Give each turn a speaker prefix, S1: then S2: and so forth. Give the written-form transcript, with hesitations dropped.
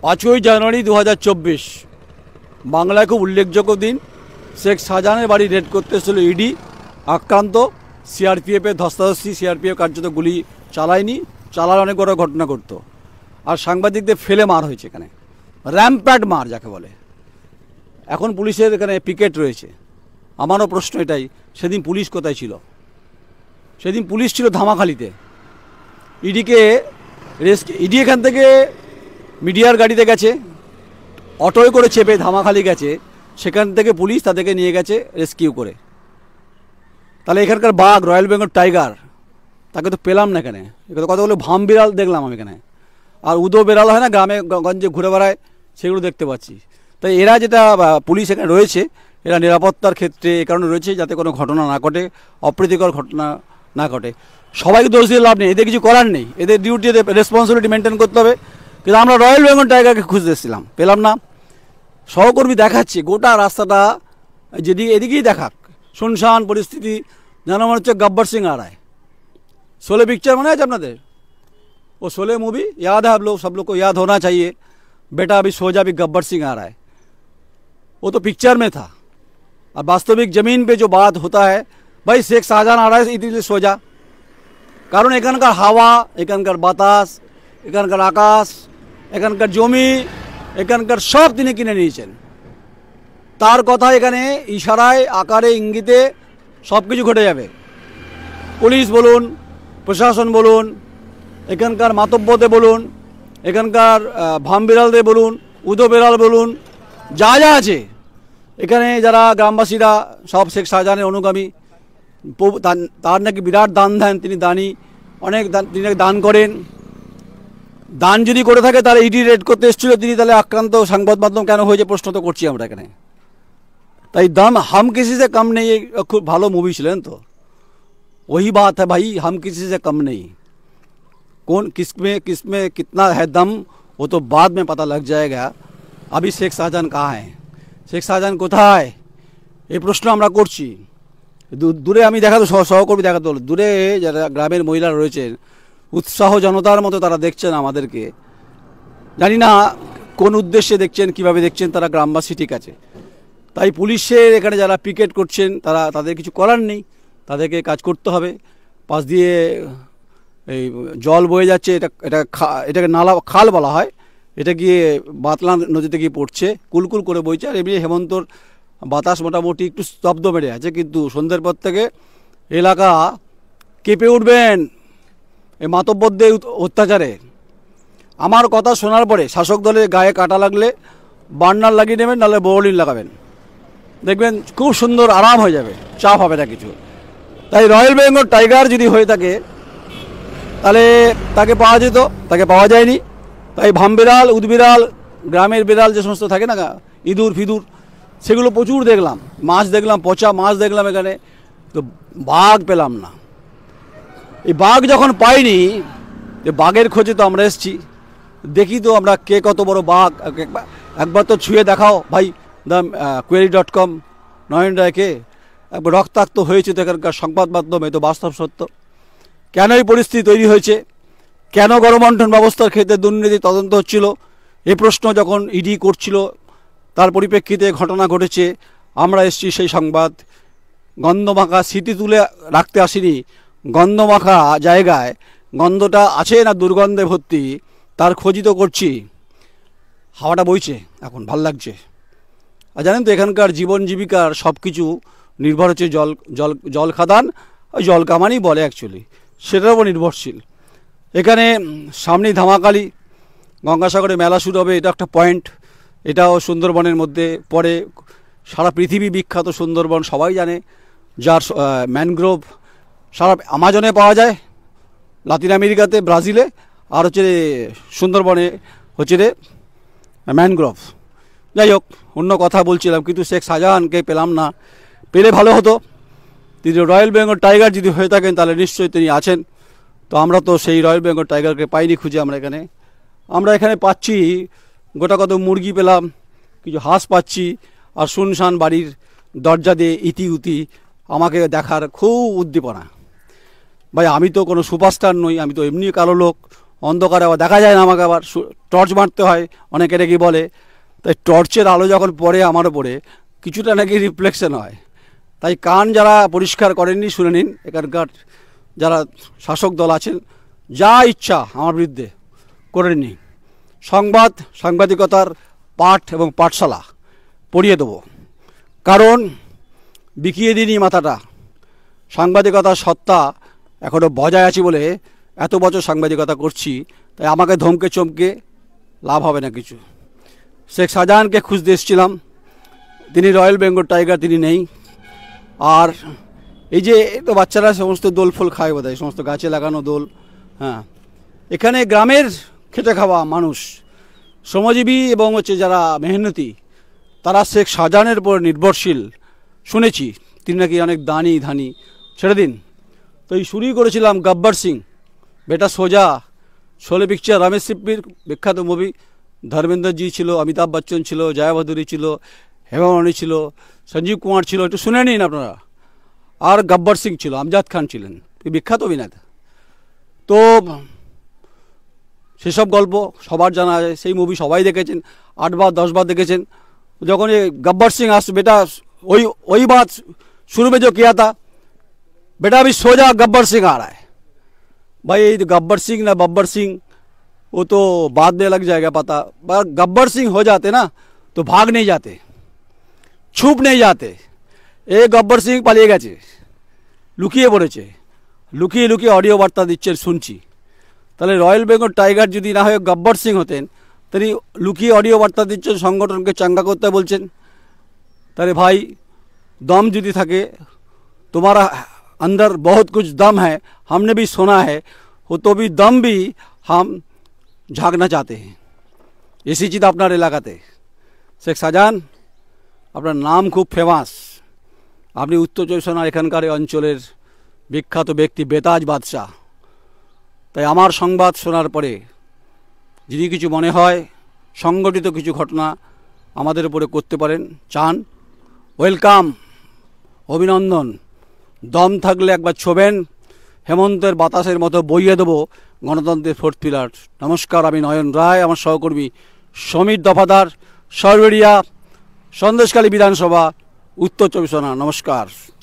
S1: 5ই জানুয়ারি 2024 বাংলায় খুব উল্লেখযোগ্য দিন। শেখ শাহজাহানের বাড়ি রেড করতে এসেছিল ইডি, আক্রান্ত সিআরপিএফের ধস্তাধস্তি, সিআরপিএফ কার্যত গুলি চালায়নি, চালার অনেক বড় ঘটনা করতো। আর সাংবাদিকদের ফেলে মার হয়েছে এখানে, র্যাম্প্যাড মার যাকে বলে। এখন পুলিশের এখানে পিকেট রয়েছে। আমারও প্রশ্ন এটাই, সেদিন পুলিশ কোথায় ছিল? সেদিন পুলিশ ছিল ধামাখালিতে। ইডি এখান থেকে মিডিয়ার গাড়িতে গেছে, অটোয় করে চেপে ধামাখালি গেছে, সেখান থেকে পুলিশ তাদেরকে নিয়ে গেছে রেস্কিউ করে। তাহলে এখানকার বাঘ, রয়্যাল বেঙ্গল টাইগার, তাকে তো পেলাম না এখানে। এখানে কথা বলে ভাম বিড়াল দেখলাম আমি এখানে, আর উদো বিড়াল হয় না গ্রামে গঞ্জে ঘুরে বেড়ায়, সেগুলো দেখতে পাচ্ছি। তাই এরা যেটা পুলিশ এখানে রয়েছে, এরা নিরাপত্তার ক্ষেত্রে এ কারণে রয়েছে যাতে কোনো ঘটনা না ঘটে, অপ্রীতিকর ঘটনা না ঘটে। সবাইকে দোষ দিয়ে লাভ নেই, এদের কিছু করার নেই, এদের ডিউটি, এদের রেসপন্সিবিলিটি মেনটেন করতে হবে। কিন্তু আমরা রয়্যাল বেঙ্গল টাইগারকে খুঁজতে এসেছিলাম, পেলাম না। সহকর্মী দেখাচ্ছে গোটা রাস্তাটা, যেদিকে এদিকেই দেখাক শুনশান পরিস্থিতি, যেন মনে হচ্ছে গব্বর সিং आ रहा है। शोले पिक्चर मने আছে আপনাদের? वो शोले मूवी याद है आप लोग, सब लोग को याद होना चाहिए। बेटा अभी सो जा भी गब्बर सिंह आ रहा है, वो तो पिक्चर में था। अब वास्तविक ज़मीन पे जो बात होता है, भाई शेख शाहजहान आ रहा है इसलिए सो जा। কারণ এখানকার হাওয়া, এখানকার বাতাস, এখানকার আকাশ, এখানকার জমি, এখানকার সব তিনি কিনে নিয়েছেন। তার কথা এখানে ইশারায়, আকারে, ইঙ্গিতে সব কিছু ঘটে যাবে। পুলিশ বলুন, প্রশাসন বলুন, এখানকার মাতব্বরদের বলুন, এখানকার ভাম বিড়ালদের বলুন, উদো বিড়াল বলুন, যা যা আছে এখানে, যারা গ্রামবাসীরা সব শেখ শাহজাহানের অনুগামী। তার নাকি বিরাট দান দেন, তিনি দানি, অনেক দান, তিনি দান করেন। দান যদি করে থাকে তাহলে ইডি রেড করতে এসেছিল, তিনি তাহলে আক্রান্ত সংবাদ মাধ্যম কেন হয়েছে প্রশ্ন তো করছি আমরা এখানে। তাই दम हम किसी से कम नहीं, খুব ভালো মুভি ছিলেন তো। वही बात है भाई, हम किसी से कम नहीं। कौन किसमें कितना है दम, वो तो बाद में पता लग जाएगा। अभी शेख शाहजहान कहाँ है, शेख शाहजहान কোথায়, এই প্রশ্ন আমরা করছি। দূরে আমি দেখাতো, সহকর্মী দেখাতো, দূরে যারা গ্রামের মহিলারা রয়েছেন উৎসাহ জনতার মতো তারা দেখছেন আমাদেরকে। জানি না কোন উদ্দেশ্যে দেখছেন, কিভাবে দেখছেন, তারা গ্রামবাসী ঠিক আছে। তাই পুলিশের এখানে যারা পিকেট করছেন তাদের কিছু করার নেই, তাদেরকে কাজ করতে হবে। পাশ দিয়ে এই জল বয়ে যাচ্ছে, এটাকে নালা, খাল বলা হয়, এটা গিয়ে বাতলা নদীতে গিয়ে পড়ছে, কুলকুল করে বইছে। আর এমনি হেমন্তর বাতাস মোটামুটি একটু স্তব্ধ মেরে আছে, কিন্তু সন্ধ্যের পর থেকে এলাকা কেঁপে উঠবেন এই মাতব্বরদের অত্যাচারে। আমার কথা শোনার পরে শাসক দলের গায়ে কাটা লাগলে বার্নার লাগিয়ে নেবেন, নাহলে বোরলিন লাগাবেন, দেখবেন খুব সুন্দর আরাম হয়ে যাবে, চাপ হবে না কিছু। তাই রয়্যাল বেঙ্গল টাইগার যদি হয়ে থাকে তাহলে তাকে পাওয়া যেত, তাকে পাওয়া যায়নি। তাই ভাম বিড়াল, উদবিড়াল, গ্রামের বিড়াল যে সমস্ত থাকে না, ইঁদুর ফিদুর, সেগুলো প্রচুর দেখলাম। মাছ দেখলাম, পচা মাছ দেখলাম এখানে, তো বাঘ পেলাম না। এই বাঘ যখন পাইনি, বাঘের খোঁজে তো আমরা এসেছি, দেখি তো আমরা কে কত বড় বাঘ। একবার তো ছুঁয়ে দেখাও ভাই, query.com নয়ন রায়কে। একবার রক্তাক্ত হয়েছে তো এখানকার সংবাদ মাধ্যমে, তো বাস্তব সত্য। কেন এই পরিস্থিতি তৈরি হয়েছে, কেন গণবন্টন ব্যবস্থার ক্ষেত্রে দুর্নীতি তদন্ত হচ্ছিল, এই প্রশ্ন যখন ইডি করছিল, তার পরিপ্রেক্ষিতে ঘটনা ঘটেছে। আমরা এসেছি সেই সংবাদ, গন্ধমাখা স্মৃতি তুলে রাখতে আসিনি। গন্ধমাখা জায়গায় গন্ধটা আছে না দুর্গন্ধে ভর্তি, তার খোঁজই তো করছি। হাওয়াটা বইছে এখন, ভাল লাগছে। আর জানেন তো এখানকার জীবন জীবিকার সব কিছু নির্ভর হচ্ছে জল খাদান, ওই জল কামানই বলে অ্যাকচুয়ালি, সেটার উপর নির্ভরশীল। এখানে সামনেই ধামাকালি, গঙ্গাসাগরে মেলা শুরু হবে, এটা একটা পয়েন্ট। এটাও সুন্দরবনের মধ্যে পড়ে। সারা পৃথিবী বিখ্যাত সুন্দরবন সবাই জানে, যার ম্যানগ্রোভ সারা আমাজনে পাওয়া যায়, লাতিন আমেরিকাতে, ব্রাজিলে, আর হচ্ছে সুন্দরবনে হচ্ছে রে ম্যানগ্রোভ। যাই হোক, অন্য কথা বলছিলাম, কিন্তু শেখ শাহজাহানকে পেলাম না। পেলে ভালো হতো। তিনি রয়্যাল বেঙ্গল টাইগার যদি হয়ে থাকেন তাহলে নিশ্চয়ই তিনি আছেন। তো আমরা তো সেই রয়্যাল বেঙ্গল টাইগারকে পাইনি খুঁজে। আমরা এখানে পাচ্ছি গোটা কত মুরগি পেলাম, কিছু হাঁস পাচ্ছি, আর শুনশান বাড়ির দরজা দিয়ে ইতি উতি আমাকে দেখার খুব উদ্দীপনা। ভাই আমি তো কোনো সুপারস্টার নই, আমি তো এমনি কালো লোক, অন্ধকারে আবার দেখা যায় না, আমাকে আবার টর্চ মারতে হয়, অনেকে নাকি বলে। তাই টর্চের আলো যখন পড়ে আমার ওপরে কিছুটা নাকি রিফ্লেকশন হয়। তাই কান যারা পরিষ্কার করেননি শুনে নিন, এখানকার যারা শাসক দল আছেন যা ইচ্ছা আমার বিরুদ্ধে করে নিন। সাংবাদিকতার পাঠ এবং পাঠশালা পড়িয়ে দেবো, কারণ বিকিয়ে দিনই মাথাটা। সাংবাদিকতার সত্তা এখনও বজায় আছে বলে এত বছর সাংবাদিকতা করছি, তাই আমাকে ধমকে চমকে লাভ হবে না কিছু। শেখ শাহজাহানকে খুঁজতে এসেছিলাম, তিনি রয়্যাল বেঙ্গল টাইগার, তিনি নেই। আর এই যে তো বাচ্চারা সমস্ত দোল ফোল খায় বোধহয়, সমস্ত গাছে লাগানো দোল। হ্যাঁ, এখানে গ্রামের খেটে খাওয়া মানুষ, শ্রমজীবী এবং যারা মেহনতি, তারা শেখ শাহজাহানের উপর নির্ভরশীল। শুনেছি তিনি নাকি অনেক দানি ধানি, ছেড়ে দিন। তো এই শুরুই করেছিলাম গব্বর সিং, বেটা সোজা, শোলে পিকচার, রমেশ সিপ্পির বিখ্যাত মুভি। ধর্মেন্দ্রজি ছিল, অমিতাভ বচ্চন ছিল, জয়া ভাদুরী ছিল, হেমা মালিনী ছিল, সঞ্জীব কুমার ছিল, একটু শুনে নিন আপনারা। আর গব্বর সিং ছিল, আমজাদ খান ছিলেন, বিখ্যাত অভিনেতা। তো সেসব গল্প সবার জানা আছে, সেই মুভি সবাই দেখেছেন, 8 বার 10 বার দেখেছেন। যখন ये गब्बर सिंह बेटा वही बात शुरू में जो किया था, बेटा अभी सो जा, गब्बर सिंह आ रहा है। भाई गब्बर सिंह ना बब्बर सिंह वो तो बाद में लग जाएगा पता, पर गब्बर सिंह हो जाते ना तो भाग नहीं जाते, छुप नहीं जाते। ये गब्बर सिंह पालिए गेছে, লুকিয়ে পড়েছে, লুকিয়ে লুকিয়ে অডিও বার্তা দিচ্ছেন শুনছি। তাহলে রয়্যাল বেঙ্গল টাইগার যদি না হয়ে গব্বর সিং হতেন, তিনি লুকিয়ে অডিও বার্তা দিচ্ছেন, সংগঠনকে চাঙ্গা করতে বলছেন। তাহলে ভাই दम যদি থাকে, तुम्हारा अंदर बहुत कुछ दम है, हमने भी सुना है, वो तो भी दम भी हम झांकना चाहते हैं। এসি চিত আপনার এলাকাতে। শেখ শাহজাহান, আপনার নাম খুব ফেমাস, আপনি উত্তর চব্বিশ পরগনার এখানকার অঞ্চলের বিখ্যাত ব্যক্তি, বেতাজ বাদশাহ। তাই আমার সংবাদ শোনার পরে যদি কিছু মনে হয়, সংগঠিত কিছু ঘটনা আমাদের উপরে করতে পারেন, চান, ওয়েলকাম, অভিনন্দন। দম থাকলে একবার ছোবেন, হেমন্তের বাতাসের মতো বইয়ে দেবো গণতন্ত্রের 4th পিলার। নমস্কার, আমি নয়ন রায়, আমার সহকর্মী সমীর দফাদার, সরবেরিয়া, সন্দেশখালী বিধানসভা, উত্তর চব্বিশ পরগনা। নমস্কার।